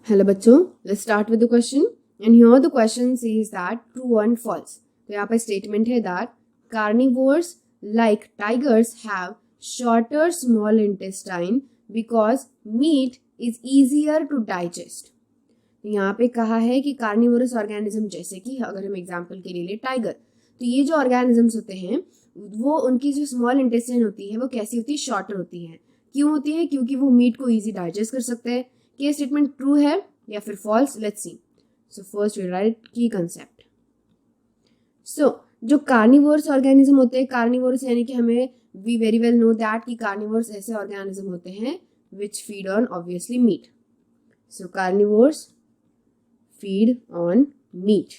Hello बच्चों, let's start with the question. And here the question says that true and false. तो यहाँ पे statement है that carnivores like tigers have shorter small intestine because meat is easier to digest. तो यहाँ पे कहा है कि कार्निवोरस ऑर्गेनिज्म जैसे कि अगर हम एग्जाम्पल के लिए टाइगर, तो ये जो ऑर्गेनिजम्स होते हैं वो उनकी जो स्मॉल इंटेस्टाइन होती है वो कैसी होती है, शॉर्टर होती है. क्यों होती है? क्योंकि वो मीट को इजी डाइजेस्ट कर सकते हैं. क्या स्टेटमेंट ट्रू है या फिर false? Let's see. So first we write की कंसेप्ट. सो जो कार्निवोरस ऑर्गेनिज्म होते हैं, कार्निवोरस यानी कि हमें we very well know that कि कार्निवोरस ऐसे ऑर्गेनिज्म होते हैं which feed on obviously meat. So carnivorous feed on meat.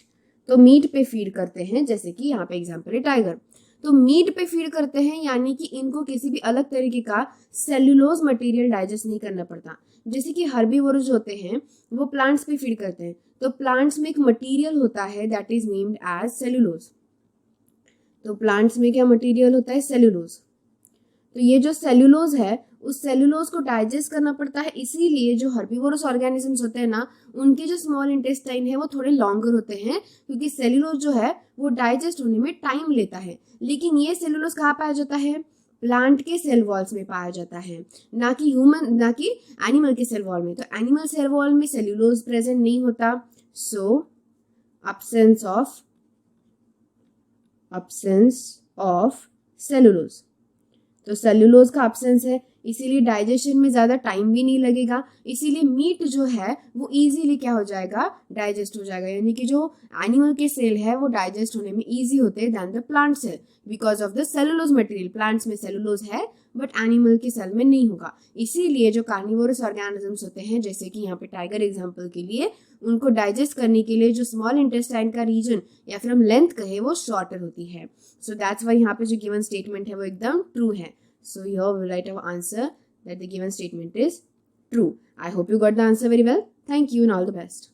तो मीट पे फीड करते हैं, जैसे कि यहाँ पे एग्जाम्पल है टाइगर. तो मीट पे फीड करते हैं यानी कि इनको किसी भी अलग तरीके का सेल्यूलोज मटेरियल डाइजेस्ट नहीं करना पड़ता. जैसे कि हर्बीवोरस होते हैं वो प्लांट्स पे फीड करते हैं, तो प्लांट्स में एक मटेरियल होता है that is named as cellulose. तो प्लांट्स में क्या मटेरियल होता है? सेल्यूलोज. तो ये जो सेल्यूलोज है उस सेल्यूलोज को डाइजेस्ट करना पड़ता है. इसीलिए जो हर्बीवोरस ऑर्गेनिजम्स होते हैं ना, उनके जो स्मॉल इंटेस्टाइन है वो थोड़े लॉन्गर होते हैं, क्योंकि सेल्यूलोज जो है वो डाइजेस्ट होने में टाइम लेता है. लेकिन ये सेल्यूलोज कहाँ पाया जाता है? प्लांट के सेल वॉल्स में पाया जाता है, ना कि एनिमल के सेल वॉल में. तो एनिमल सेल वॉल में सेल्यूलोज प्रेजेंट नहीं होता. सो absence of सेल्यूलोज. तो सेल्यूलोज का एब्सेंस है, इसीलिए डाइजेशन में ज़्यादा टाइम भी नहीं लगेगा. इसीलिए मीट जो है वो इजीली क्या हो जाएगा? डाइजेस्ट हो जाएगा. यानी कि जो एनिमल के सेल है वो डाइजेस्ट होने में इजी होते हैं than the plant cell, because of the cellulose material. Plants में सेलुलोज है बट एनिमल के सेल में नहीं होगा. इसीलिए जो कार्निवोरस ऑर्गेनिजम्स होते हैं, जैसे कि यहाँ पे टाइगर एग्जाम्पल के लिए, उनको डाइजेस्ट करने के लिए जो स्मॉल इंटेस्टाइन का रीजन या फिर हम लेंथ कहे वो शॉर्टर होती है. सो दैट्स वाई यहाँ पे जो गिवन स्टेटमेंट है वो एकदम ट्रू है. So here we write our answer that the given statement is true. I hope you got the answer very well. Thank you and all the best.